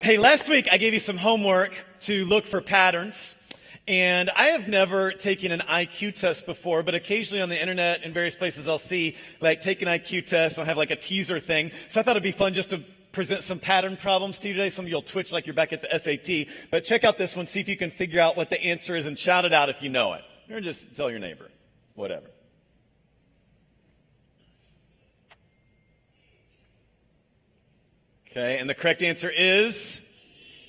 Hey, last week I gave you some homework to look for patterns. And I have never taken an IQ test before, but occasionally on the internet and various places I'll see, like, take an IQ test. I'll have like a teaser thing. So I thought it'd be fun just to present some pattern problems to you today. Some of you will twitch like you're back at the SAT. But check out this one. See if you can figure out what the answer is and shout it out if you know it. Or just tell your neighbor. Whatever. Okay, and the correct answer is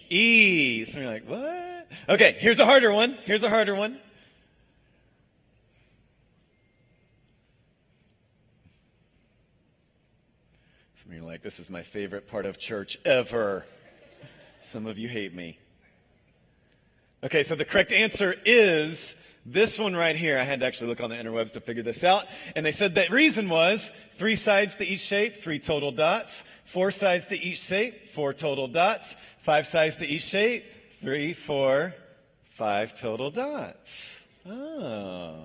E. So you're like, what? Okay, here's a harder one. Some of you are like, this is my favorite part of church ever. Some of you hate me. Okay, so the correct answer is this one right here. I had to actually look on the interwebs to figure this out. And they said the reason was 3 sides to each shape, 3 total dots. 4 sides to each shape, 4 total dots. 5 sides to each shape, 3, 4, 5 total dots. Oh.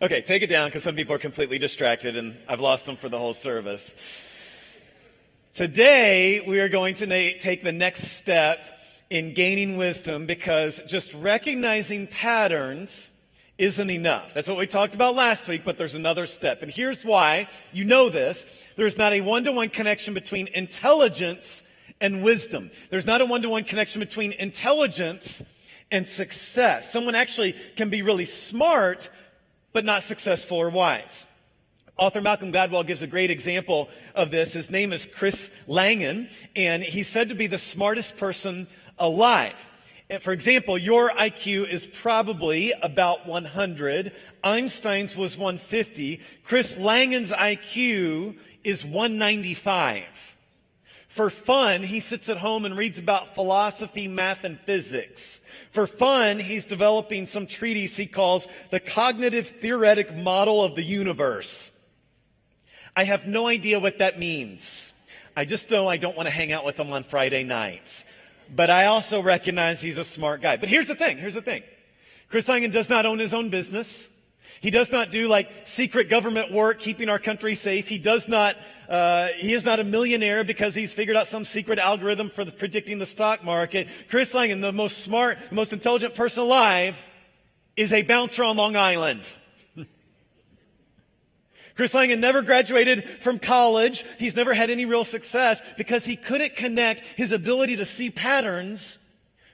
Okay, take it down because some people are completely distracted and I've lost them for the whole service. Today, we are going to take the next step in gaining wisdom because just recognizing patterns isn't enough. That's what we talked about last week, but there's another step. And here's why. You know this. There's not a one-to-one connection between intelligence and wisdom. There's not a one-to-one connection between intelligence and success. Someone actually can be really smart, but not successful or wise. Author Malcolm Gladwell gives a great example of this. His name is Chris Langan, and he's said to be the smartest person alive. And for example, your IQ is probably about 100. Einstein's was 150. Chris Langan's IQ is 195. For fun, he sits at home and reads about philosophy, math, and physics. For fun, he's developing some treatise he calls the Cognitive Theoretic Model of the Universe. I have no idea what that means. I just know I don't want to hang out with him on Friday nights. But I also recognize he's a smart guy. But here's the thing. Chris Langan does not own his own business. He does not do like secret government work keeping our country safe. He is not a millionaire because he's figured out some secret algorithm for predicting the stock market. Chris Langan, the most smart, most intelligent person alive, is a bouncer on Long Island. Chris Langan never graduated from college. He's never had any real success because he couldn't connect his ability to see patterns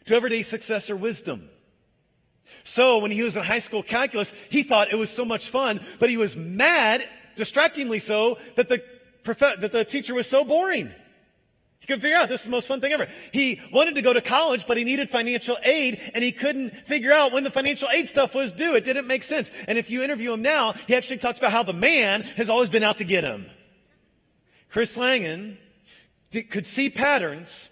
to everyday success or wisdom. So when he was in high school calculus, he thought it was so much fun, but he was mad, distractingly so, that the teacher was so boring. He couldn't figure out this is the most fun thing ever. He wanted to go to college, but he needed financial aid, and he couldn't figure out when the financial aid stuff was due. It didn't make sense. And if you interview him now, he actually talks about how the man has always been out to get him. Chris Langan could see patterns,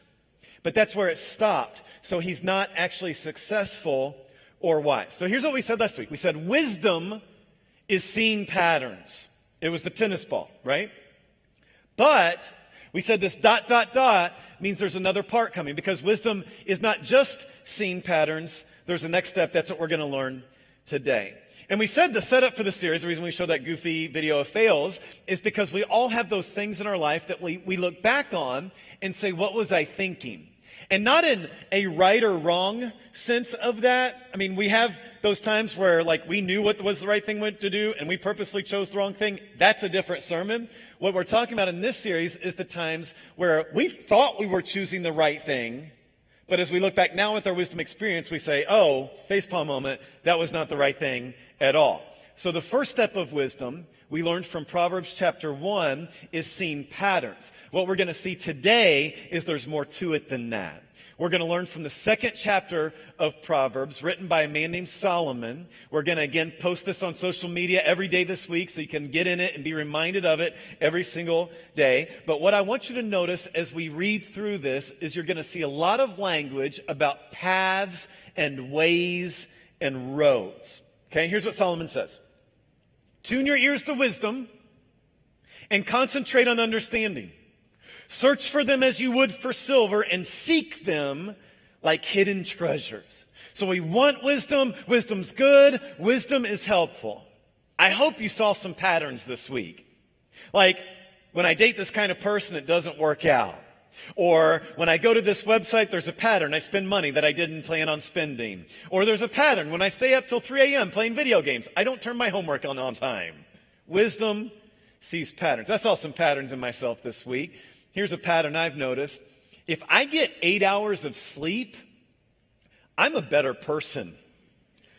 but that's where it stopped. So he's not actually successful or wise. So here's what we said last week. We said wisdom is seeing patterns. It was the tennis ball, right? But we said this ... means there's another part coming because wisdom is not just seeing patterns. There's a next step. That's what we're going to learn today. And we said the setup for the series, the reason we showed that goofy video of fails, is because we all have those things in our life that we look back on and say, what was I thinking? And not in a right or wrong sense of that. I mean, we have those times where like we knew what was the right thing to do and we purposely chose the wrong thing. That's a different sermon. What we're talking about in this series is the times where we thought we were choosing the right thing, but as we look back now with our wisdom experience, we say, oh, facepalm moment, that was not the right thing at all. So the first step of wisdom we learned from Proverbs chapter 1 is seeing patterns. What we're going to see today is there's more to it than that. We're going to learn from the second chapter of Proverbs written by a man named Solomon. We're going to again post this on social media every day this week so you can get in it and be reminded of it every single day. But what I want you to notice as we read through this is you're going to see a lot of language about paths and ways and roads. Okay, here's what Solomon says. Tune your ears to wisdom and concentrate on understanding. Search for them as you would for silver and seek them like hidden treasures. So we want wisdom. Wisdom's good. Wisdom is helpful. I hope you saw some patterns this week. Like when I date this kind of person, it doesn't work out. Or when I go to this website, there's a pattern. I spend money that I didn't plan on spending. Or there's a pattern when I stay up till 3 a.m. playing video games. I don't turn my homework on time. Wisdom sees patterns. I saw some patterns in myself this week. Here's a pattern I've noticed. If I get 8 hours of sleep, I'm a better person.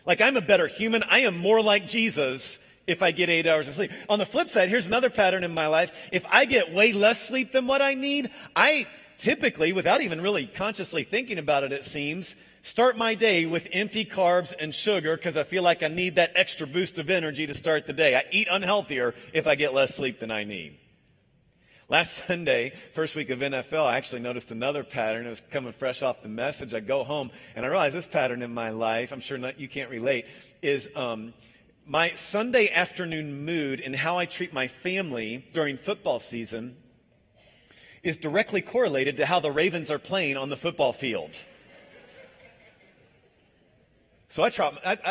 Like, I'm a better human. I am more like Jesus if I get 8 hours of sleep. On the flip side, here's another pattern in my life. If I get way less sleep than what I need, I typically, without even really consciously thinking about it, it seems, start my day with empty carbs and sugar because I feel like I need that extra boost of energy to start the day. I eat unhealthier if I get less sleep than I need. Last Sunday, first week of NFL, I actually noticed another pattern. It was coming fresh off the message. I go home and I realized this pattern in my life, I'm sure you can't relate, is my Sunday afternoon mood and how I treat my family during football season is directly correlated to how the Ravens are playing on the football field. So I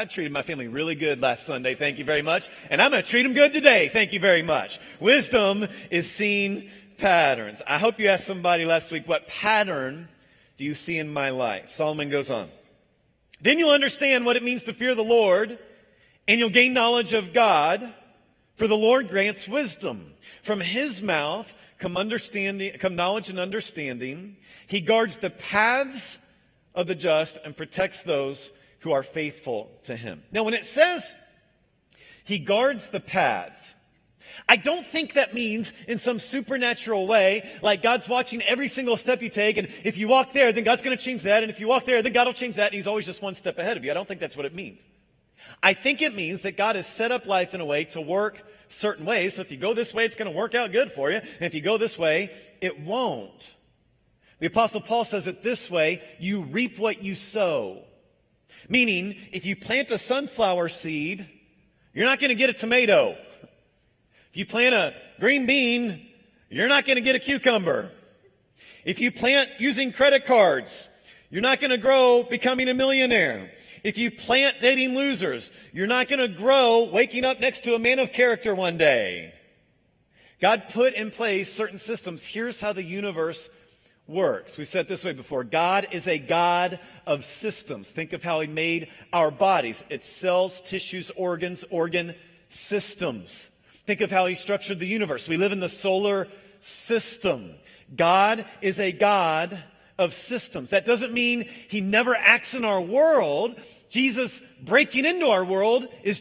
treated my family really good last Sunday, thank you very much. And I'm going to treat them good today, thank you very much. Wisdom is seeing patterns. I hope you asked somebody last week, what pattern do you see in my life? Solomon goes on. Then you'll understand what it means to fear the Lord, and you'll gain knowledge of God, for the Lord grants wisdom. From his mouth come knowledge and understanding. He guards the paths of the just and protects those who are faithful to him. Now, when it says he guards the paths, I don't think that means in some supernatural way, like God's watching every single step you take, and if you walk there, then God's going to change that, and if you walk there, then God will change that, and he's always just one step ahead of you. I don't think that's what it means. I think it means that God has set up life in a way to work certain ways. So if you go this way, it's going to work out good for you. And if you go this way, it won't. The Apostle Paul says it this way: you reap what you sow. Meaning, if you plant a sunflower seed, you're not going to get a tomato. If you plant a green bean, you're not going to get a cucumber. If you plant using credit cards, you're not going to grow becoming a millionaire. If you plant dating losers, you're not going to grow waking up next to a man of character one day. God put in place certain systems. Here's how the universe works. We've said it this way before. God is a God of systems. Think of how he made our bodies. It's cells, tissues, organ systems. Think of how he structured the universe. We live in the solar system. God is a God of systems. That doesn't mean he never acts in our world. Jesus breaking into our world is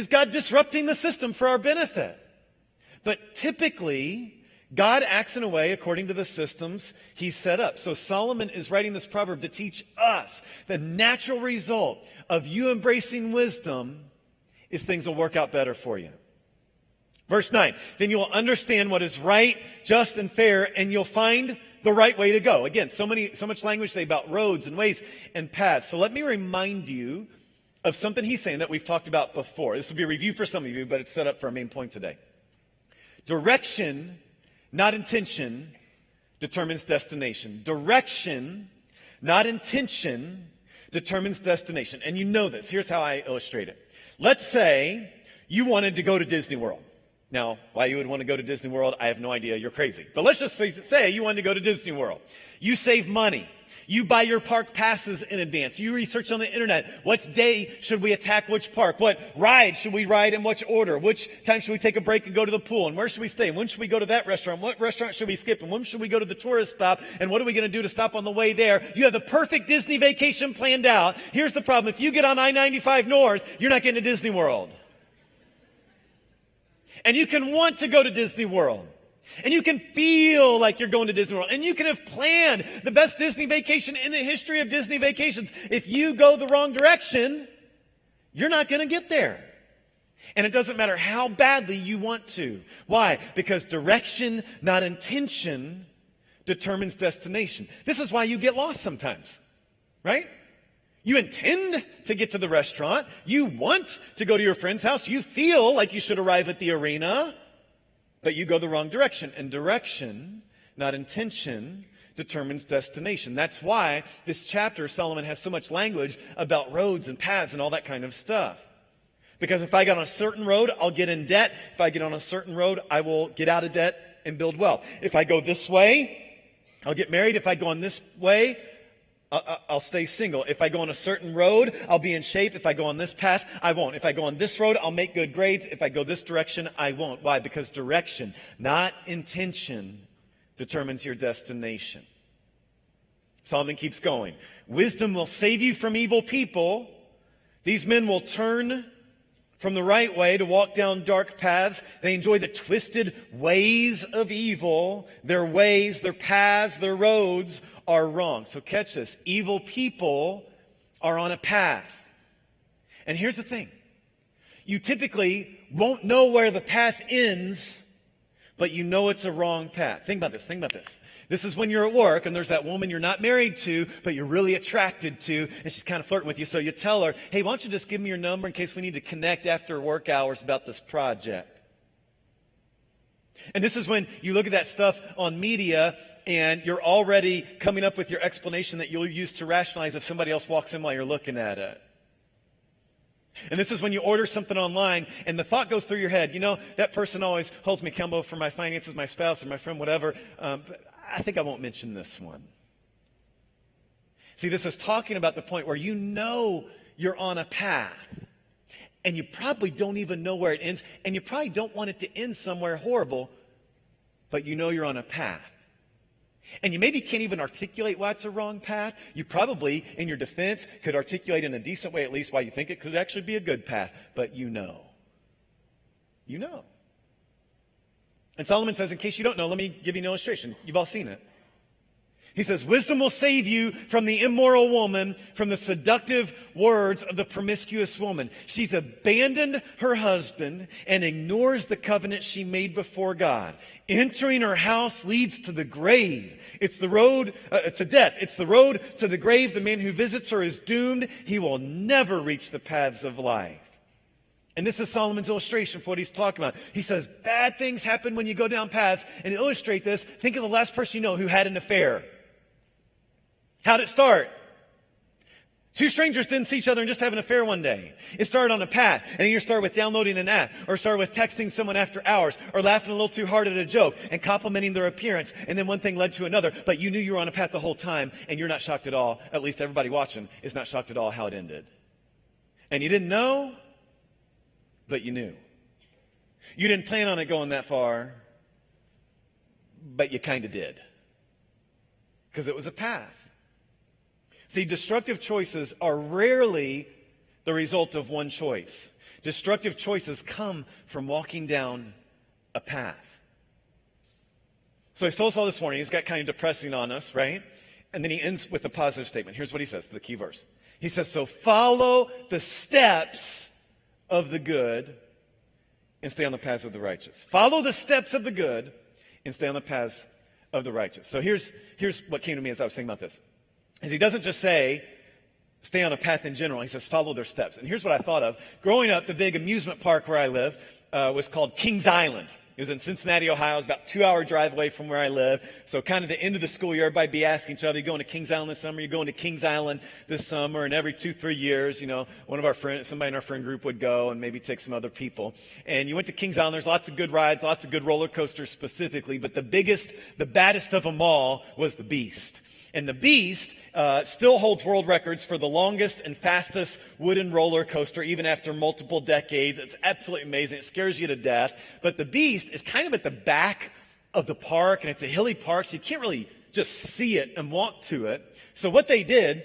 God disrupting the system for our benefit. But typically, God acts in a way according to the systems he set up. So Solomon is writing this proverb to teach us the natural result of you embracing wisdom is things will work out better for you. Verse 9, then you will understand what is right, just, and fair, and you'll find the right way to go. Again, so much language today about roads and ways and paths. So let me remind you of something he's saying that we've talked about before. This will be a review for some of you, but it's set up for our main point today. Direction, not intention, determines destination. Direction, not intention, determines destination. And you know this. Here's how I illustrate it. Let's say you wanted to go to Disney World. Now, why you would want to go to Disney World, I have no idea. You're crazy. But let's just say you wanted to go to Disney World. You save money. You buy your park passes in advance. You research on the internet. What day should we attack which park? What ride should we ride in which order? Which time should we take a break and go to the pool? And where should we stay? And when should we go to that restaurant? What restaurant should we skip? And when should we go to the tourist stop? And what are we going to do to stop on the way there? You have the perfect Disney vacation planned out. Here's the problem. If you get on I-95 North, you're not getting to Disney World. And you can want to go to Disney World. And you can feel like you're going to Disney World. And you can have planned the best Disney vacation in the history of Disney vacations. If you go the wrong direction, you're not going to get there. And it doesn't matter how badly you want to. Why? Because direction, not intention, determines destination. This is why you get lost sometimes, right? You intend to get to the restaurant. You want to go to your friend's house. You feel like you should arrive at the arena, but you go the wrong direction. And direction, not intention, determines destination. That's why this chapter, Solomon has so much language about roads and paths and all that kind of stuff. Because if I get on a certain road, I'll get in debt. If I get on a certain road, I will get out of debt and build wealth. If I go this way, I'll get married. If I go on this way, I'll stay single. If I go on a certain road, I'll be in shape. If I go on this path, I won't. If I go on this road, I'll make good grades. If I go this direction, I won't. Why? Because direction, not intention, determines your destination. Solomon keeps going. Wisdom will save you from evil people. These men will turn from the right way to walk down dark paths. They enjoy the twisted ways of evil. Their ways, their paths, their roads are wrong. So catch this. Evil people are on a path. And here's the thing. You typically won't know where the path ends, but you know it's a wrong path. Think about this. Think about this. This is when you're at work and there's that woman you're not married to, but you're really attracted to, and she's kind of flirting with you. So you tell her, hey, why don't you just give me your number in case we need to connect after work hours about this project? And this is when you look at that stuff on media and you're already coming up with your explanation that you'll use to rationalize if somebody else walks in while you're looking at it. And this is when you order something online and the thought goes through your head, you know, that person always holds me accountable for my finances, my spouse or my friend, whatever. But I think I won't mention this one. See, this is talking about the point where you know you're on a path. And you probably don't even know where it ends. And you probably don't want it to end somewhere horrible. But you know you're on a path. And you maybe can't even articulate why it's a wrong path. You probably, in your defense, could articulate in a decent way at least why you think it could actually be a good path. But you know. You know. And Solomon says, in case you don't know, let me give you an illustration. You've all seen it. He says, wisdom will save you from the immoral woman, from the seductive words of the promiscuous woman. She's abandoned her husband and ignores the covenant she made before God. Entering her house leads to the grave. It's the road to death. It's the road to the grave. The man who visits her is doomed. He will never reach the paths of life. And this is Solomon's illustration for what he's talking about. He says, bad things happen when you go down paths. And to illustrate this, think of the last person you know who had an affair. How'd it start? Two strangers didn't see each other and just have an affair one day. It started on a path. And you start with downloading an app, or start with texting someone after hours, or laughing a little too hard at a joke and complimenting their appearance. And then one thing led to another. But you knew you were on a path the whole time, and you're not shocked at all. At least everybody watching is not shocked at all how it ended. And you didn't know, but you knew. You didn't plan on it going that far, but you kind of did. Because it was a path. See, destructive choices are rarely the result of one choice. Destructive choices come from walking down a path. So he told us all this morning, he's got kind of depressing on us, right? And then he ends with a positive statement. Here's what he says, the key verse. He says, so follow the steps of the good and stay on the paths of the righteous. Follow the steps of the good and stay on the paths of the righteous. So here's what came to me as I was thinking about this. Is he doesn't just say, stay on a path in general. He says, follow their steps. And here's what I thought of. Growing up, the big amusement park where I lived was called Kings Island. It was in Cincinnati, Ohio. It was about a 2-hour drive away from where I live. So kind of the end of the school year, everybody be asking each other, you going to Kings Island this summer? You're going to Kings Island this summer? And every 2-3 years, you know, one of our friends, somebody in our friend group would go and maybe take some other people. And you went to Kings Island. There's lots of good rides, lots of good roller coasters specifically. But the baddest of them all was the Beast. And the Beast still holds world records for the longest and fastest wooden roller coaster, even after multiple decades. It's absolutely amazing. It scares you to death. But the Beast is kind of at the back of the park, and it's a hilly park, so you can't really just see it and walk to it. So what they did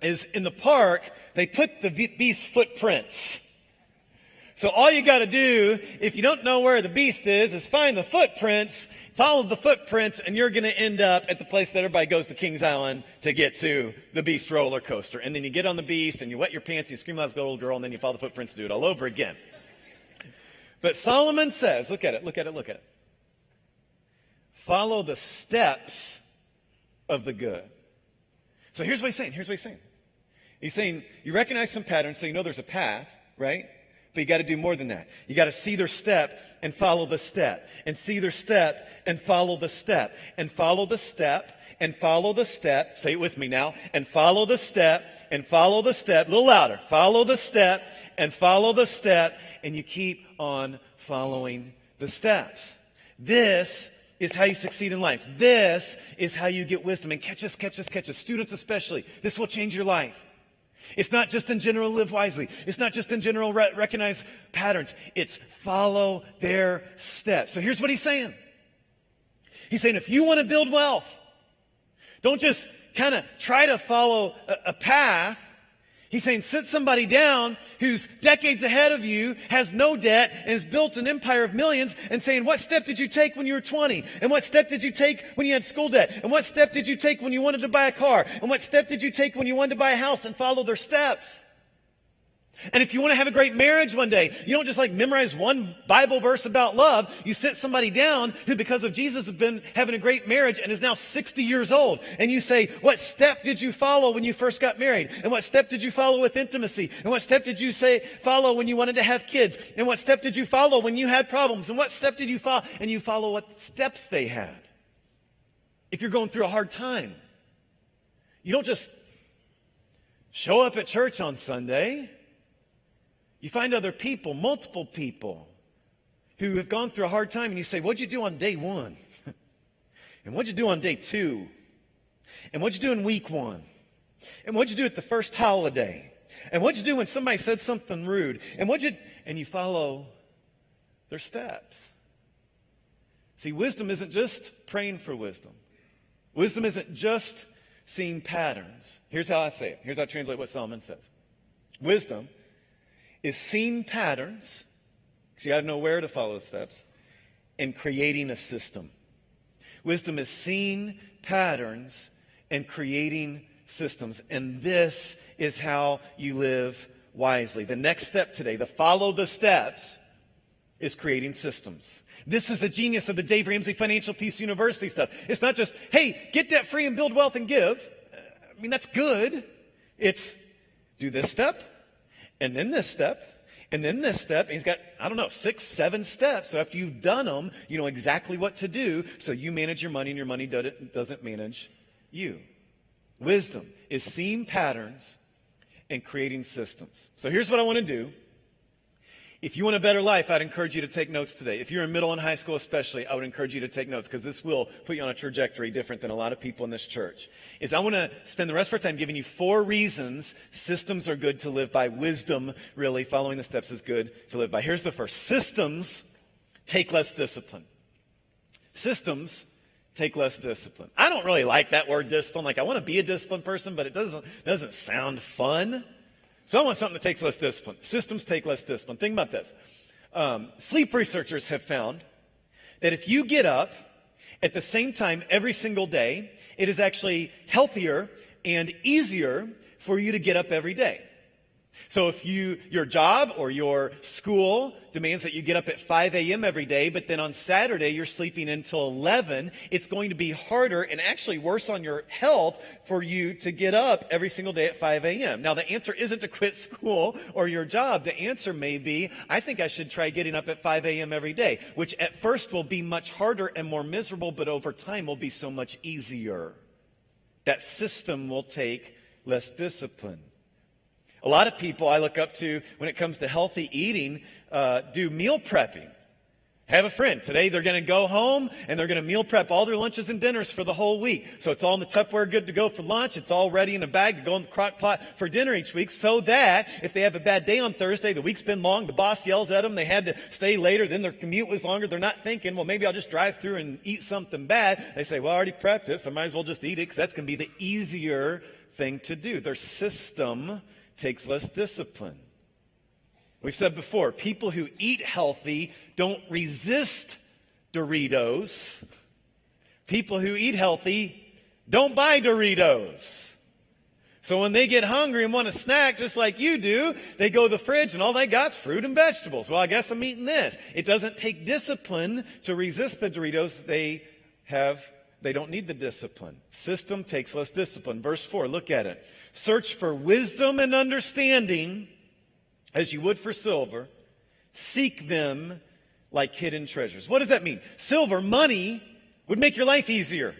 is in the park, they put the Beast's footprints. So all you got to do, if you don't know where the Beast is find the footprints, follow the footprints, and you're going to end up at the place that everybody goes to Kings Island to get to the Beast roller coaster. And then you get on the Beast, and you wet your pants, and you scream like a little girl, and then you follow the footprints to do it all over again. But Solomon says, look at it. Follow the steps of the good. So here's what he's saying. He's saying, you recognize some patterns, so you know there's a path, right? But you got to do more than that. You got to see their step and follow the step. And see their step and follow the step. And follow the step and follow the step. Say it with me now. And follow the step and follow the step. A little louder. Follow the step and follow the step. And you keep on following the steps. This is how you succeed in life. This is how you get wisdom. And catch us. Students especially. This will change your life. It's not just in general live wisely. It's not just in general recognize patterns. It's follow their steps. So here's what he's saying. He's saying if you want to build wealth, don't just kind of try to follow a path. He's saying sit somebody down who's decades ahead of you, has no debt, and has built an empire of millions, and saying, what step did you take when you were 20? And what step did you take when you had school debt? And what step did you take when you wanted to buy a car? And what step did you take when you wanted to buy a house? And follow their steps. And if you want to have a great marriage one day, you don't just memorize one Bible verse about love. You sit somebody down who, because of Jesus, has been having a great marriage and is now 60 years old. And you say, what step did you follow when you first got married? And what step did you follow with intimacy? And what step did you follow when you wanted to have kids? And what step did you follow when you had problems? And what step did you follow? And you follow what steps they had. If you're going through a hard time, you don't just show up at church on Sunday. You find other people, multiple people, who have gone through a hard time, and you say, what'd you do on day 1? And what'd you do on day 2? And what'd you do in week 1? And what'd you do at the first holiday? And what'd you do when somebody said something rude? And you follow their steps. See, wisdom isn't just praying for wisdom. Wisdom isn't just seeing patterns. Here's how I say it. Here's how I translate what Solomon says. Wisdom is seeing patterns, because you got to know where to follow the steps, and creating a system. Wisdom is seeing patterns and creating systems. And this is how you live wisely. The next step today, the follow the steps, is creating systems. This is the genius of the Dave Ramsey Financial Peace University stuff. It's not just, hey, get debt free and build wealth and give. I mean, that's good. It's do this step, and then this step, and then this step. And he's got, 6, 7 steps. So after you've done them, you know exactly what to do. So you manage your money and your money doesn't manage you. Wisdom is seeing patterns and creating systems. So here's what I want to do. If you want a better life, I'd encourage you to take notes today. If you're in middle and high school especially, I would encourage you to take notes, because this will put you on a trajectory different than a lot of people in this church. I want to spend the rest of our time giving you 4 reasons systems are good to live by. Wisdom, really, following the steps is good to live by. Here's the first. Systems take less discipline. Systems take less discipline. I don't really like that word discipline. I want to be a disciplined person, but it doesn't sound fun. So I want something that takes less discipline. Systems take less discipline. Think about this. Sleep researchers have found that if you get up at the same time every single day, it is actually healthier and easier for you to get up every day. So if your job or your school demands that you get up at 5 a.m. every day, but then on Saturday you're sleeping until 11, it's going to be harder and actually worse on your health for you to get up every single day at 5 a.m. Now, the answer isn't to quit school or your job. The answer may be, I think I should try getting up at 5 a.m. every day, which at first will be much harder and more miserable, but over time will be so much easier. That system will take less discipline. A lot of people I look up to when it comes to healthy eating do meal prepping. I have a friend. Today they're going to go home and they're going to meal prep all their lunches and dinners for the whole week. So it's all in the Tupperware good to go for lunch. It's all ready in a bag to go in the crock pot for dinner each week, so that if they have a bad day on Thursday, the week's been long, the boss yells at them, they had to stay later, then their commute was longer, they're not thinking, well, maybe I'll just drive through and eat something bad. They say, well, I already prepped it, so I might as well just eat it, because that's going to be the easier thing to do. Their system takes less discipline. We've said before, people who eat healthy don't resist Doritos. People who eat healthy don't buy Doritos. So when they get hungry and want a snack just like you do, they go to the fridge and all they got's fruit and vegetables. Well, I guess I'm eating this. It doesn't take discipline to resist the Doritos. They don't need the discipline. System takes less discipline. Verse 4, look at it. Search for wisdom and understanding as you would for silver. Seek them like hidden treasures. What does that mean? Silver, money, would make your life easier.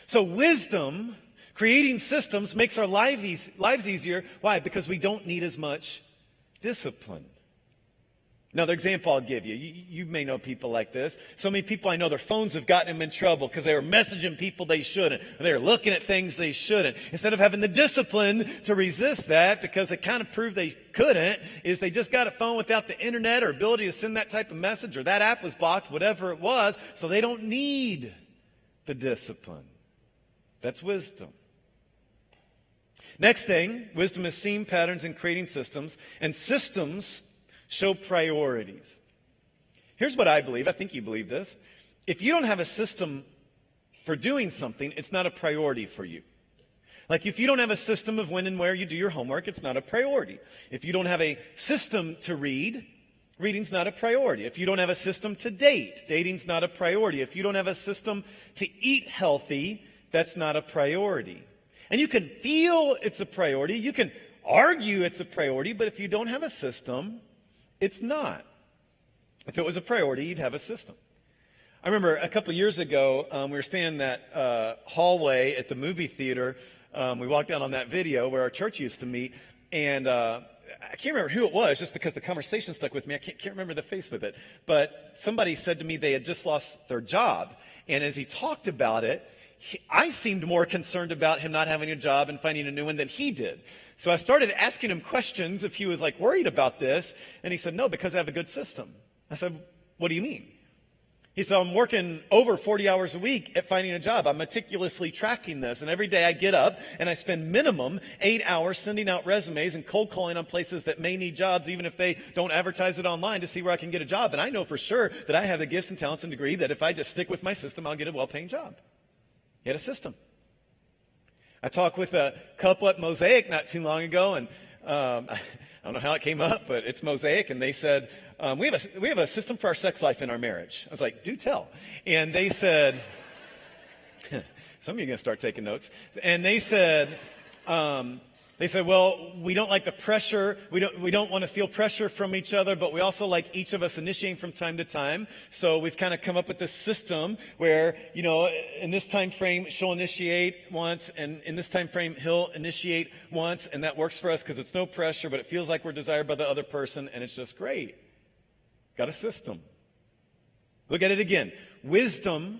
So wisdom, creating systems, makes our lives easier. Why? Because we don't need as much discipline. Another example I'll give you. You may know people like this. So many people I know, their phones have gotten them in trouble because they were messaging people they shouldn't. Or they were looking at things they shouldn't. Instead of having the discipline to resist that because they kind of proved they couldn't, is they just got a phone without the internet or ability to send that type of message, or that app was blocked, whatever it was, so they don't need the discipline. That's wisdom. Next thing, wisdom is seeing patterns and creating systems, and systems show priorities. Here's what I believe. I think you believe this. If you don't have a system for doing something, it's not a priority for you. Like if you don't have a system of when and where you do your homework, it's not a priority. If you don't have a system to read, reading's not a priority. If you don't have a system to date, dating's not a priority. If you don't have a system to eat healthy, that's not a priority. And you can feel it's a priority. You can argue it's a priority, but if you don't have a system, it's not. If it was a priority, you'd have a system. I remember a couple years ago, we were standing in that hallway at the movie theater. We walked down on that video where our church used to meet, and I can't remember who it was just because the conversation stuck with me. I can't remember the face with it. But somebody said to me they had just lost their job. And as he talked about it, I seemed more concerned about him not having a job and finding a new one than he did. So I started asking him questions if he was like worried about this. And he said, no, because I have a good system. I said, what do you mean? He said, I'm working over 40 hours a week at finding a job. I'm meticulously tracking this. And every day I get up and I spend minimum 8 hours sending out resumes and cold calling on places that may need jobs, even if they don't advertise it online, to see where I can get a job. And I know for sure that I have the gifts and talents and degree that if I just stick with my system, I'll get a well-paying job. He had a system. I talked with a couple at Mosaic not too long ago, and I don't know how it came up, but it's Mosaic, and they said, we have a system for our sex life in our marriage. I was like, do tell. And they said, some of you are going to start taking notes. And they said, well, we don't like the pressure. We don't want to feel pressure from each other, but we also like each of us initiating from time to time. So we've kind of come up with this system where, in this time frame, she'll initiate once, and in this time frame, he'll initiate once, and that works for us because it's no pressure, but it feels like we're desired by the other person, and it's just great. Got a system. Look at it again. Wisdom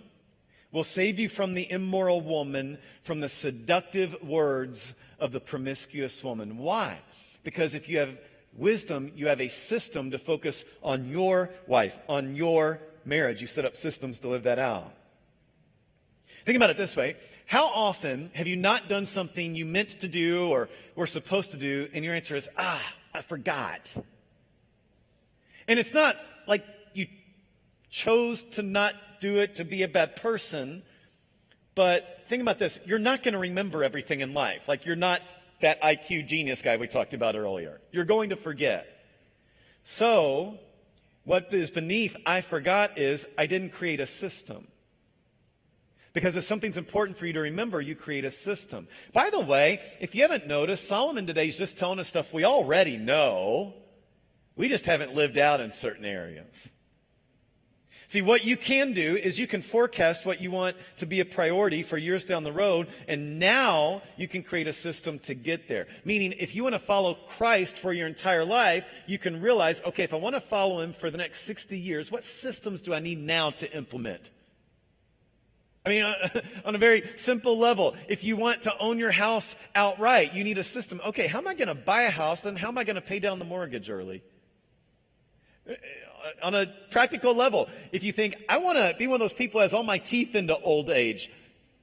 will save you from the immoral woman, from the seductive words of the promiscuous woman. Why? Because if you have wisdom, you have a system to focus on your wife, on your marriage. You set up systems to live that out. Think about it this way. How often have you not done something you meant to do or were supposed to do, and your answer is, I forgot. And it's not like you chose to not do it to be a bad person, but think about this. You're not going to remember everything in life. Like you're not that IQ genius guy we talked about earlier. You're going to forget. So what is beneath I forgot is I didn't create a system. Because if something's important for you to remember, you create a system. By the way, if you haven't noticed, Solomon today is just telling us stuff we already know. We just haven't lived out in certain areas. See, what you can do is you can forecast what you want to be a priority for years down the road, and now you can create a system to get there. Meaning, if you want to follow Christ for your entire life, you can realize, okay, if I want to follow him for the next 60 years, what systems do I need now to implement? I mean, on a very simple level, if you want to own your house outright, you need a system. Okay, how am I going to buy a house, then how am I going to pay down the mortgage early? On a practical level, if you think, I want to be one of those people who has all my teeth into old age,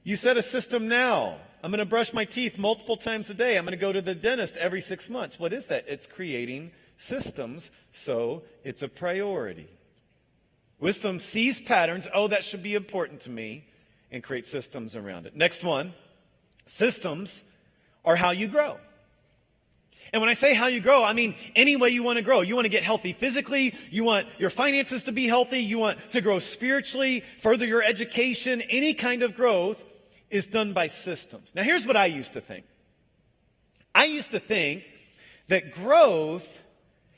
you set a system now. I'm going to brush my teeth multiple times a day. I'm going to go to the dentist every 6 months. What is that? It's creating systems, so it's a priority. Wisdom sees patterns. Oh, that should be important to me, and create systems around it. Next one, systems are how you grow. And when I say how you grow, I mean any way you want to grow. You want to get healthy physically. You want your finances to be healthy. You want to grow spiritually, further your education. Any kind of growth is done by systems. Now, here's what I used to think. I used to think that growth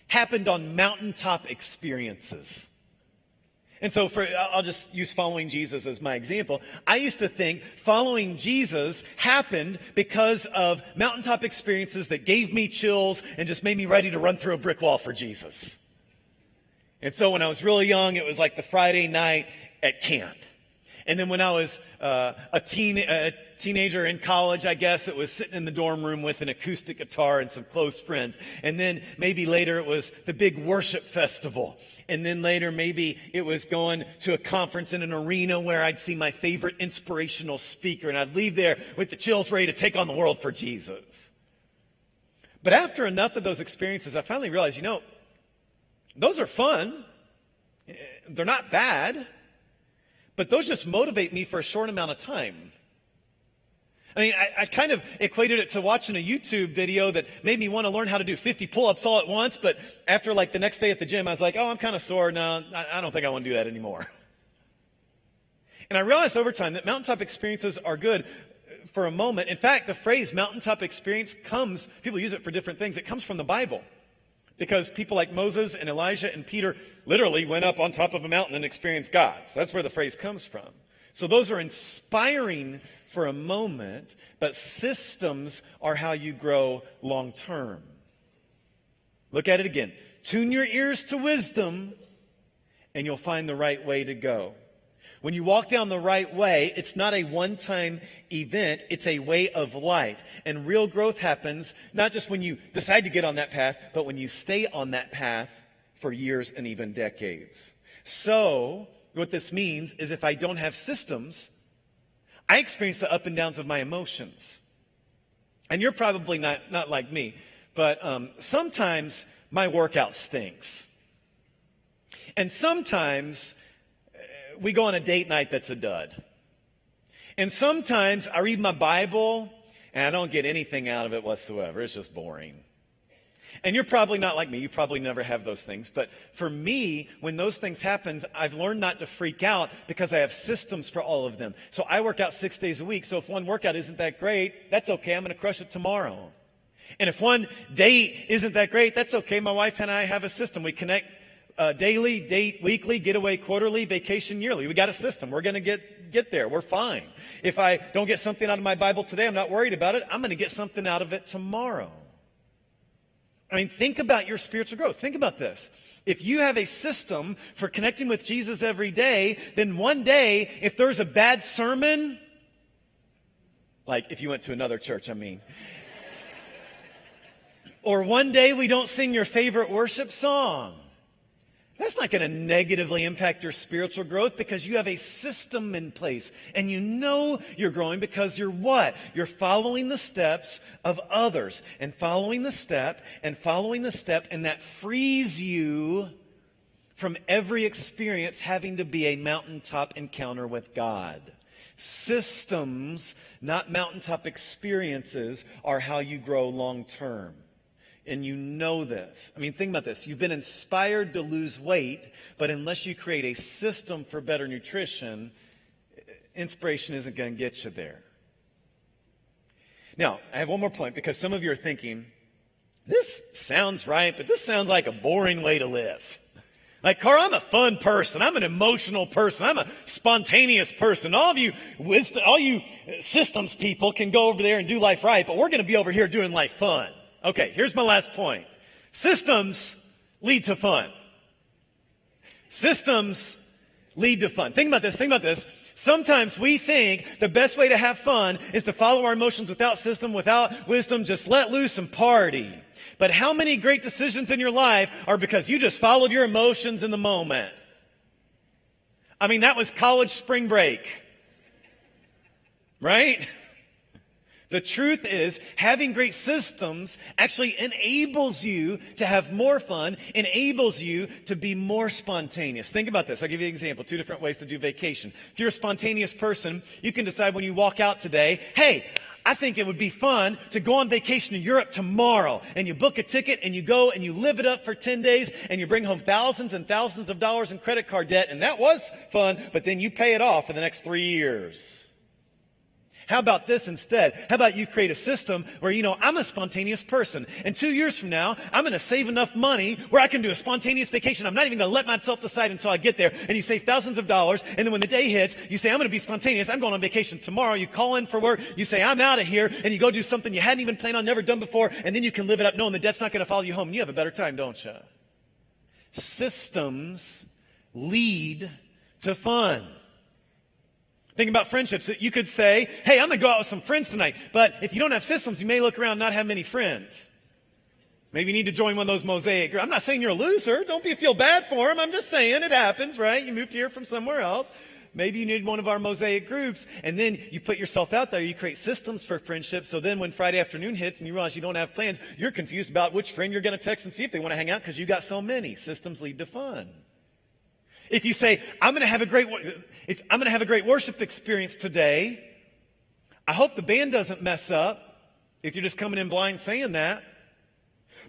happened on mountaintop experiences. And so I'll just use following Jesus as my example. I used to think following Jesus happened because of mountaintop experiences that gave me chills and just made me ready to run through a brick wall for Jesus. And so when I was really young, it was like the Friday night at camp. And then when I was a teenager in college, I guess, it was sitting in the dorm room with an acoustic guitar and some close friends. And then maybe later it was the big worship festival. And then later maybe it was going to a conference in an arena where I'd see my favorite inspirational speaker. And I'd leave there with the chills ready to take on the world for Jesus. But after enough of those experiences, I finally realized, those are fun. They're not bad. But those just motivate me for a short amount of time. I mean, I kind of equated it to watching a YouTube video that made me want to learn how to do 50 pull-ups all at once. But after like the next day at the gym, I was like, I'm kind of sore. No, I don't think I want to do that anymore. And I realized over time that mountaintop experiences are good for a moment. In fact, the phrase mountaintop experience people use it for different things. It comes from the Bible. Because people like Moses and Elijah and Peter literally went up on top of a mountain and experienced God. So that's where the phrase comes from. So those are inspiring for a moment, but systems are how you grow long term. Look at it again. Tune your ears to wisdom, and you'll find the right way to go. When you walk down the right way, it's not a one-time event, it's a way of life. And real growth happens not just when you decide to get on that path, but when you stay on that path for years and even decades. So, what this means is if I don't have systems, I experience the up and downs of my emotions. And you're probably not like me, but sometimes my workout stinks. And sometimes we go on a date night that's a dud. And sometimes I read my Bible and I don't get anything out of it whatsoever. It's just boring. And you're probably not like me. You probably never have those things. But for me, when those things happen, I've learned not to freak out because I have systems for all of them. So I work out 6 days a week. So if one workout isn't that great, that's okay. I'm going to crush it tomorrow. And if one date isn't that great, that's okay. My wife and I have a system. We connect daily, date weekly, getaway quarterly, vacation yearly. We got a system. We're going to get there. We're fine. If I don't get something out of my Bible today, I'm not worried about it. I'm going to get something out of it tomorrow. I mean, think about your spiritual growth. Think about this. If you have a system for connecting with Jesus every day, then one day, if there's a bad sermon, like if you went to another church, or one day we don't sing your favorite worship song, that's not going to negatively impact your spiritual growth because you have a system in place. And you know you're growing because you're what? You're following the steps of others and following the step, and that frees you from every experience having to be a mountaintop encounter with God. Systems, not mountaintop experiences, are how you grow long term. And you know this. I mean, think about this. You've been inspired to lose weight, but unless you create a system for better nutrition, inspiration isn't going to get you there. Now, I have one more point because some of you are thinking, this sounds right, but this sounds like a boring way to live. Like, Carl, I'm a fun person. I'm an emotional person. I'm a spontaneous person. All you systems people can go over there and do life right, but we're going to be over here doing life fun. Okay, here's my last point. Systems lead to fun. Systems lead to fun. Think about this. Sometimes we think the best way to have fun is to follow our emotions without system, without wisdom, just let loose and party. But how many great decisions in your life are because you just followed your emotions in the moment? I mean, that was college spring break. Right? The truth is, having great systems actually enables you to have more fun, enables you to be more spontaneous. Think about this. I'll give you an example. 2 different ways to do vacation. If you're a spontaneous person, you can decide when you walk out today, hey, I think it would be fun to go on vacation to Europe tomorrow. And you book a ticket and you go and you live it up for 10 days and you bring home thousands and thousands of dollars in credit card debt. And that was fun, but then you pay it off for the next 3 years. How about this instead? How about you create a system where, I'm a spontaneous person. And 2 years from now, I'm going to save enough money where I can do a spontaneous vacation. I'm not even going to let myself decide until I get there. And you save thousands of dollars. And then when the day hits, you say, I'm going to be spontaneous. I'm going on vacation tomorrow. You call in for work. You say, I'm out of here. And you go do something you hadn't even planned on, never done before. And then you can live it up knowing the debt's not going to follow you home. And you have a better time, don't you? systems lead to fun. Think about friendships. You could say, hey, I'm going to go out with some friends tonight. But if you don't have systems, you may look around and not have many friends. Maybe you need to join one of those Mosaic groups. I'm not saying you're a loser. Don't feel bad for them. I'm just saying it happens, right? You moved here from somewhere else. Maybe you need one of our Mosaic groups. And then you put yourself out there. You create systems for friendship. So then when Friday afternoon hits and you realize you don't have plans, you're confused about which friend you're going to text and see if they want to hang out because you got so many. Systems lead to fun. If you say, I'm going to have a great worship experience today, I hope the band doesn't mess up if you're just coming in blind saying that.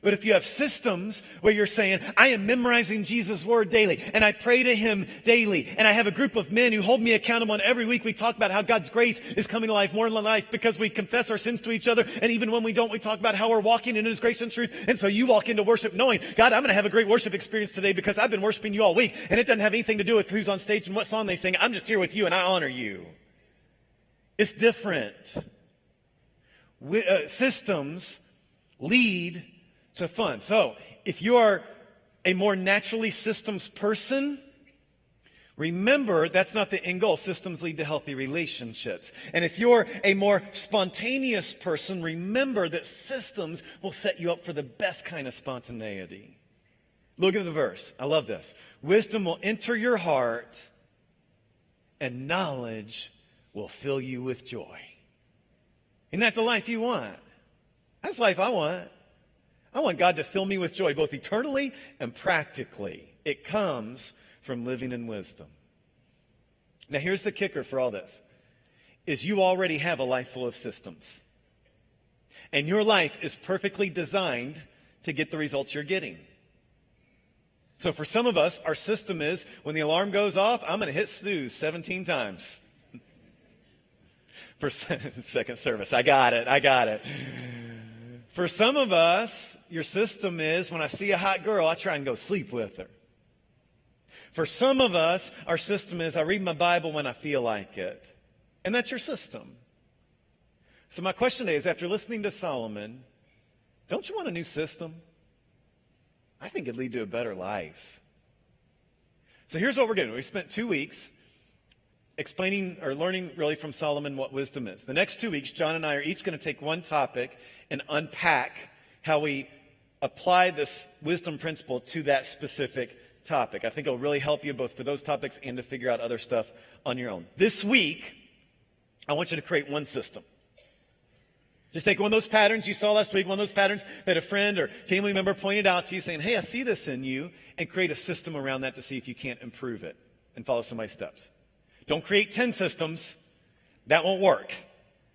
But if you have systems where you're saying, I am memorizing Jesus' word daily, and I pray to him daily, and I have a group of men who hold me accountable, and every week we talk about how God's grace is coming to life, more than life, because we confess our sins to each other, and even when we don't, we talk about how we're walking in his grace and truth. And so you walk into worship knowing, God, I'm going to have a great worship experience today because I've been worshiping you all week, and it doesn't have anything to do with who's on stage and what song they sing. I'm just here with you, and I honor you. It's different. Systems lead to fun. So, if you are a more naturally systems person, remember that's not the end goal. Systems lead to healthy relationships. And if you're a more spontaneous person, remember that systems will set you up for the best kind of spontaneity. Look at the verse. I love this. Wisdom will enter your heart, and knowledge will fill you with joy. Isn't that the life you want? That's the life I want. I want God to fill me with joy, both eternally and practically. It comes from living in wisdom. Now, here's the kicker for all this, is you already have a life full of systems. And your life is perfectly designed to get the results you're getting. So for some of us, our system is, when the alarm goes off, I'm going to hit snooze 17 times. For second service, I got it. For some of us, your system is, when I see a hot girl, I try and go sleep with her. For some of us, our system is, I read my Bible when I feel like it. And that's your system. So my question today is, after listening to Solomon, don't you want a new system? I think it'd lead to a better life. So here's what we're doing. We spent 2 weeks explaining or learning really from Solomon what wisdom is. The next 2 weeks, John and I are each going to take one topic and unpack how we apply this wisdom principle to that specific topic. I think it'll really help you both for those topics and to figure out other stuff on your own. This week, I want you to create one system. Just take one of those patterns you saw last week, one of those patterns that a friend or family member pointed out to you saying, hey, I see this in you, and create a system around that to see if you can't improve it and follow some of my steps. Don't create 10 systems. That won't work.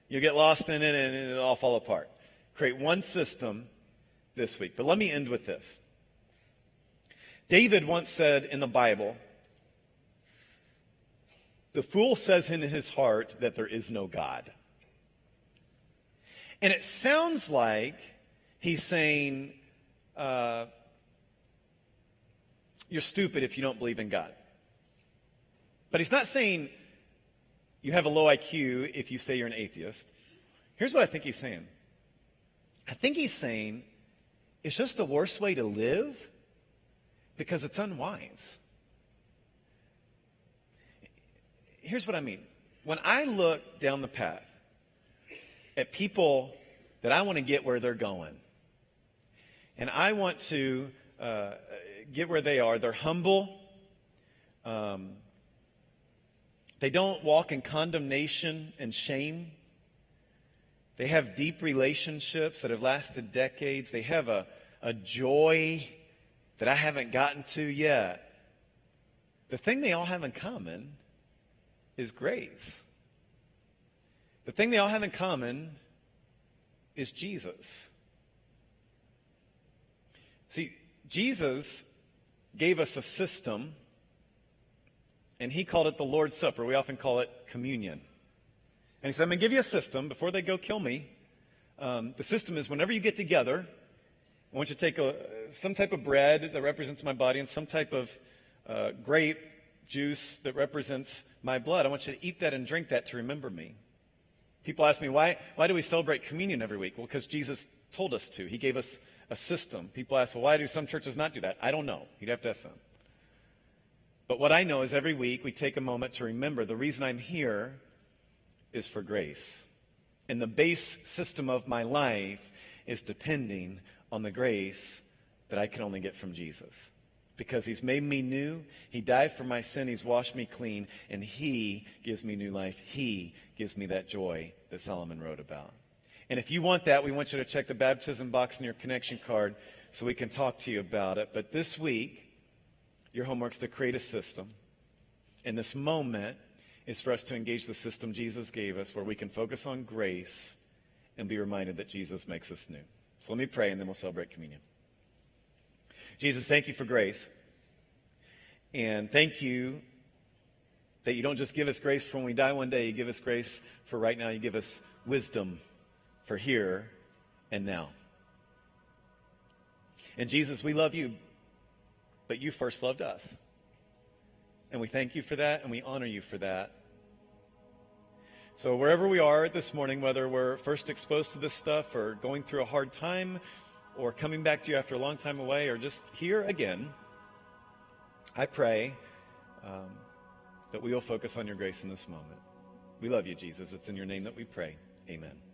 You'll get lost in it and it'll all fall apart. Create one system this week. But let me end with this. David once said in the Bible, the fool says in his heart that there is no God. And it sounds like he's saying, you're stupid if you don't believe in God. But he's not saying you have a low IQ if you say you're an atheist. Here's what I think he's saying. I think he's saying it's just a worse way to live because it's unwise. Here's what I mean. When I look down the path at people that I want to get where they're going, and I want to get where they are, they're humble. They don't walk in condemnation and shame. They have deep relationships that have lasted decades. They have a joy that I haven't gotten to yet. The thing they all have in common is grace. The thing they all have in common is Jesus. See, Jesus gave us a system, and he called it the Lord's Supper. We often call it communion. And he said, I'm going to give you a system before they go kill me. The system is whenever you get together, I want you to take some type of bread that represents my body and some type of grape juice that represents my blood. I want you to eat that and drink that to remember me. People ask me, why do we celebrate communion every week? Well, because Jesus told us to. He gave us a system. People ask, well, why do some churches not do that? I don't know. You'd have to ask them. But what I know is every week we take a moment to remember the reason I'm here is for grace. And the base system of my life is depending on the grace that I can only get from Jesus. Because he's made me new, he died for my sin, he's washed me clean, and he gives me new life. He gives me that joy that Solomon wrote about. And if you want that, we want you to check the baptism box in your connection card so we can talk to you about it. But this week, your homework's to create a system. And this moment is for us to engage the system Jesus gave us where we can focus on grace and be reminded that Jesus makes us new. So let me pray and then we'll celebrate communion. Jesus, thank you for grace. And thank you that you don't just give us grace for when we die one day. You give us grace for right now. You give us wisdom for here and now. And Jesus, we love you, but you first loved us. And we thank you for that, and we honor you for that. So wherever we are this morning, whether we're first exposed to this stuff or going through a hard time or coming back to you after a long time away or just here again, I pray that we will focus on your grace in this moment. We love you, Jesus. It's in your name that we pray. Amen.